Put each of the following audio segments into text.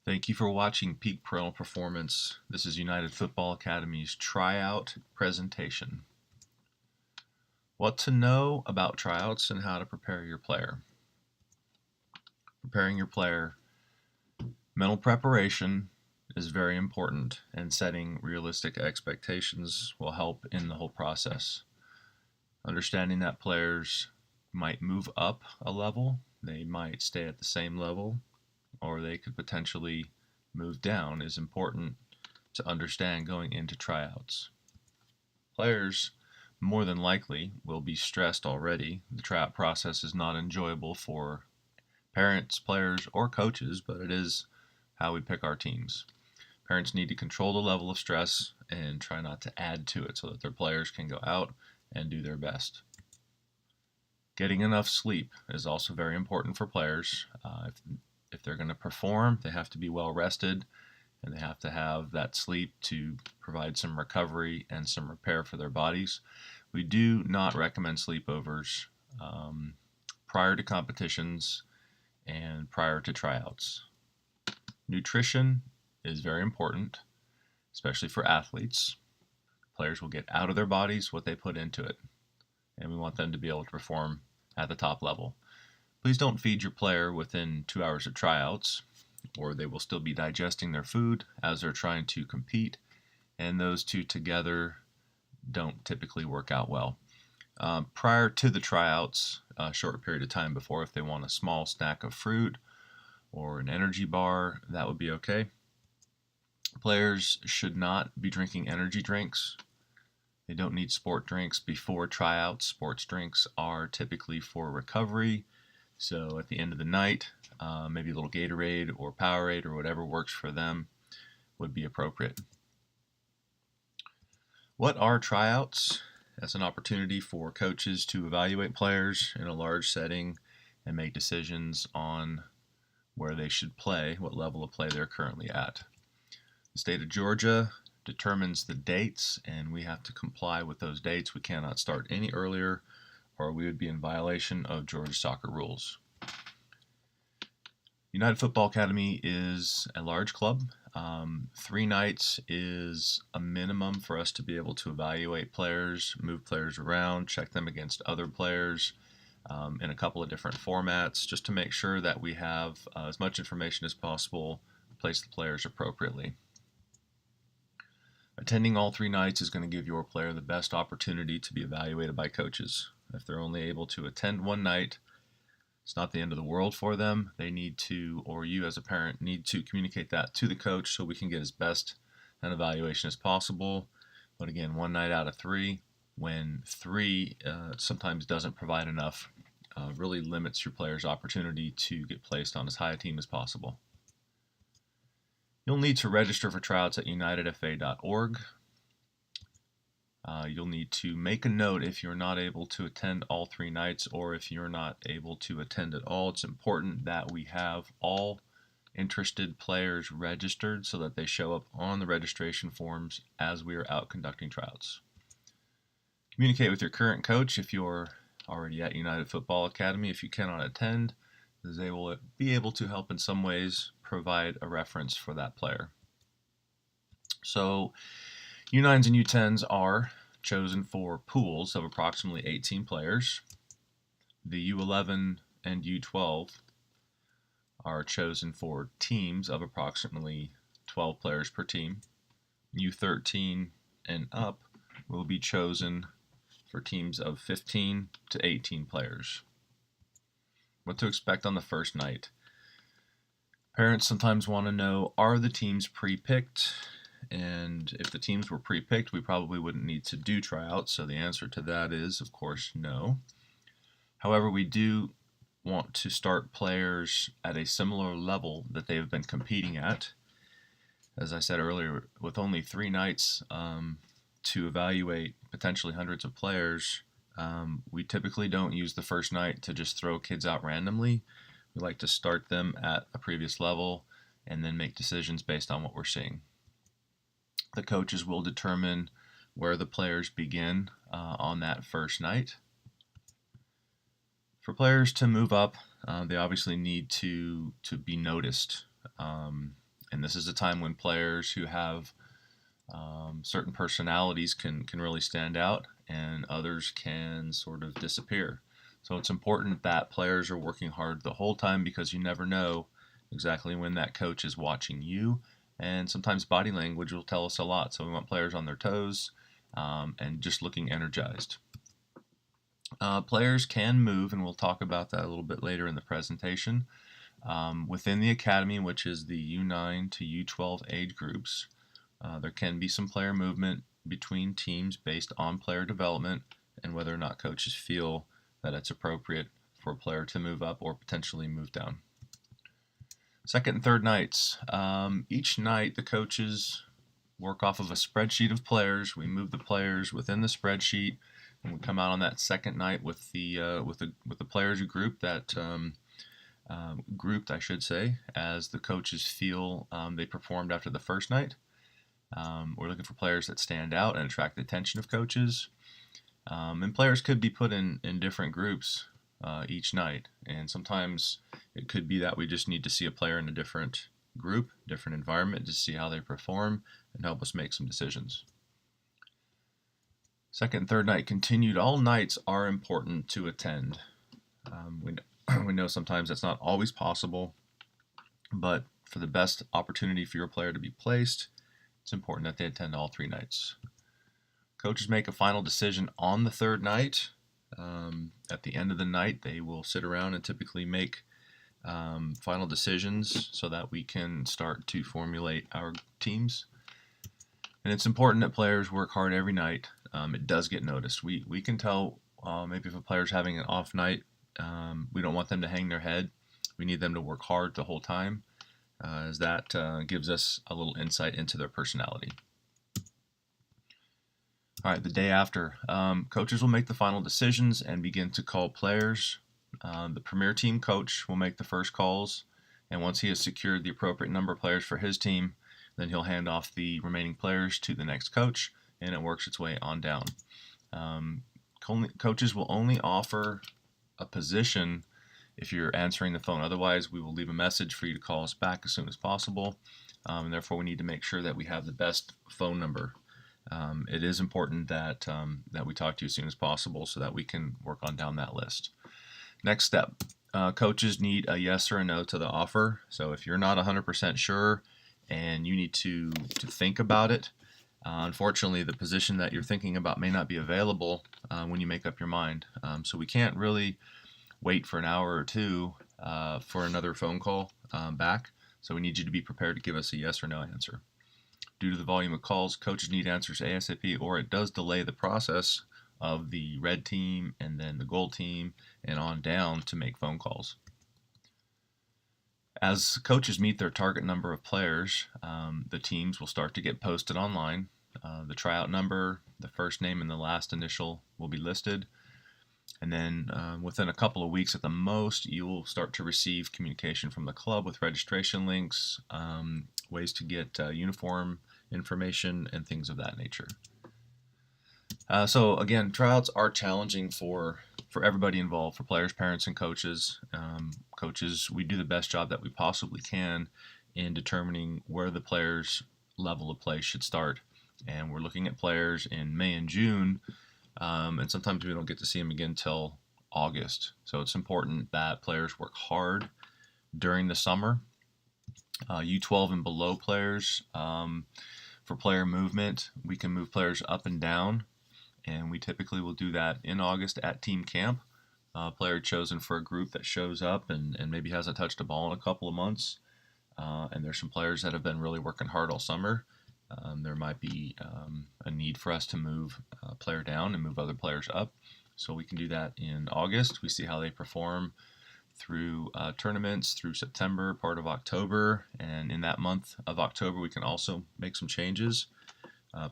Thank you for watching Peak Parental Performance. This is United Football Academy's Tryout presentation. What to know about tryouts and how to prepare your player. Preparing your player. Mental preparation is very important, and setting realistic expectations will help in the whole process. Understanding that players might move up a level, they might stay at the same level, or they could potentially move down is important to understand going into tryouts. Players more than likely will be stressed already. The tryout process is not enjoyable for parents, players, or coaches, but it is how we pick our teams. Parents need to control the level of stress and try not to add to it so that their players can go out and do their best. Getting enough sleep is also very important for players. If they're going to perform, they have to be well rested, and they have to have that sleep to provide some recovery and some repair for their bodies. We do not recommend sleepovers prior to competitions and prior to tryouts. Nutrition is very important, especially for athletes. Players will get out of their bodies what they put into it, and we want them to be able to perform at the top level. Please don't feed your player within 2 hours of tryouts, or they will still be digesting their food as they're trying to compete, and those two together don't typically work out well. Prior to the tryouts, a short period of time before, if they want a small snack of fruit or an energy bar, that would be okay. Players should not be drinking energy drinks. They don't need sport drinks before tryouts. Sports drinks are typically for recovery. So at the end of the night, maybe a little Gatorade or Powerade or whatever works for them would be appropriate. What are tryouts? That's an opportunity for coaches to evaluate players in a large setting and make decisions on where they should play, what level of play they're currently at. The state of Georgia determines the dates, and we have to comply with those dates. We cannot start any earlier, or we would be in violation of Georgia soccer rules. United Football Academy is a large club. 3 nights is a minimum for us to be able to evaluate players, move players around, check them against other players in a couple of different formats, just to make sure that we have as much information as possible, place the players appropriately. Attending all 3 nights is going to give your player the best opportunity to be evaluated by coaches. If they're only able to attend 1 night, it's not the end of the world for them. They need to, or you as a parent, need to communicate that to the coach so we can get as best an evaluation as possible. But again, 1 night out of 3, when 3 sometimes doesn't provide enough, really limits your player's opportunity to get placed on as high a team as possible. You'll need to register for tryouts at unitedfa.org. You'll need to make a note if you're not able to attend all 3 nights, or if you're not able to attend at all. It's important that we have all interested players registered so that they show up on the registration forms as we are out conducting tryouts. Communicate with your current coach if you're already at United Football Academy. If you cannot attend, they will be able to help in some ways, provide a reference for that player. So U9s and U10s are chosen for pools of approximately 18 players. The U11 and U12 are chosen for teams of approximately 12 players per team. U13 and up will be chosen for teams of 15 to 18 players. What to expect on the first night. Parents sometimes want to know, are the teams pre-picked? And if the teams were pre-picked, we probably wouldn't need to do tryouts. So the answer to that is, of course, no. However, we do want to start players at a similar level that they have been competing at. As I said earlier, with only 3 nights to evaluate potentially hundreds of players, we typically don't use the first night to just throw kids out randomly. We like to start them at a previous level and then make decisions based on what we're seeing. The coaches will determine where the players begin on that first night. For players to move up, they obviously need to be noticed. And this is a time when players who have certain personalities can really stand out, and others can sort of disappear. So it's important that players are working hard the whole time, because you never know exactly when that coach is watching you. And sometimes body language will tell us a lot. So we want players on their toes and just looking energized. Players can move, and we'll talk about that a little bit later in the presentation. Within the academy, which is the U9 to U12 age groups, there can be some player movement between teams based on player development and whether or not coaches feel that it's appropriate for a player to move up or potentially move down. Second and third nights. Each night the coaches work off of a spreadsheet of players. We move the players within the spreadsheet, and we come out on that second night with the players grouped grouped, I should say, as the coaches feel they performed after the first night. We're looking for players that stand out and attract the attention of coaches. And players could be put in different groups each night. And sometimes it could be that we just need to see a player in a different group, different environment, to see how they perform and help us make some decisions. Second and third night continued. All nights are important to attend. We know sometimes that's not always possible, but for the best opportunity for your player to be placed, it's important that they attend all 3 nights. Coaches make a final decision on the third night. At the end of the night, they will sit around and typically make final decisions so that we can start to formulate our teams. And it's important that players work hard every night. It does get noticed. We can tell maybe if a player's having an off night. We don't want them to hang their head. We need them to work hard the whole time, as that gives us a little insight into their personality. All right, the day after, coaches will make the final decisions and begin to call players. The premier team coach will make the first calls, and once he has secured the appropriate number of players for his team, then he'll hand off the remaining players to the next coach, and it works its way on down. Coaches will only offer a position if you're answering the phone. Otherwise, we will leave a message for you to call us back as soon as possible, and therefore we need to make sure that we have the best phone number. It is important that we talk to you as soon as possible so that we can work on down that list. Next step, coaches need a yes or a no to the offer. So if you're not 100% sure and you need to think about it, unfortunately the position that you're thinking about may not be available when you make up your mind. So we can't really wait for an hour or two for another phone call back. So we need you to be prepared to give us a yes or no answer. Due to the volume of calls, coaches need answers ASAP, or it does delay the process of the red team and then the gold team and on down to make phone calls. As coaches meet their target number of players, the teams will start to get posted online. The tryout number, the first name, and the last initial will be listed. And then within a couple of weeks at the most, you will start to receive communication from the club with registration links, ways to get uniform information, and things of that nature. So again, tryouts are challenging for everybody involved, for players, parents, and coaches. Coaches, we do the best job that we possibly can in determining where the players' level of play should start. And we're looking at players in May and June, and sometimes we don't get to see them again until August. So it's important that players work hard during the summer. U12 and below players, for player movement, we can move players up and down, and we typically will do that in August at team camp. Player chosen for a group that shows up and maybe hasn't touched a ball in a couple of months. And there's some players that have been really working hard all summer. There might be a need for us to move a player down and move other players up. So we can do that in August. We see how they perform through tournaments through September, part of October, and in that month of October we can also make some changes.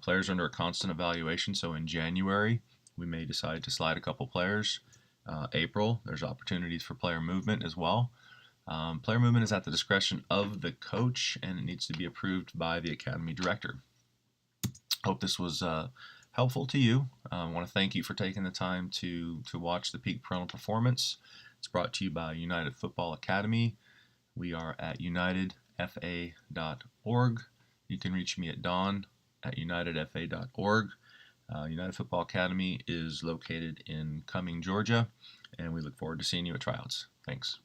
Players are under a constant evaluation, so in January we may decide to slide a couple players. April, there's opportunities for player movement as well. Player movement is at the discretion of the coach, and it needs to be approved by the academy director. Hope this was helpful to you. I want to thank you for taking the time to watch the Peak Parental Performance. It's brought to you by United Football Academy. We are at United unitedfa.org. You can reach me at don@unitedfa.org. United Football Academy is located in Cumming, Georgia, and we look forward to seeing you at tryouts. Thanks.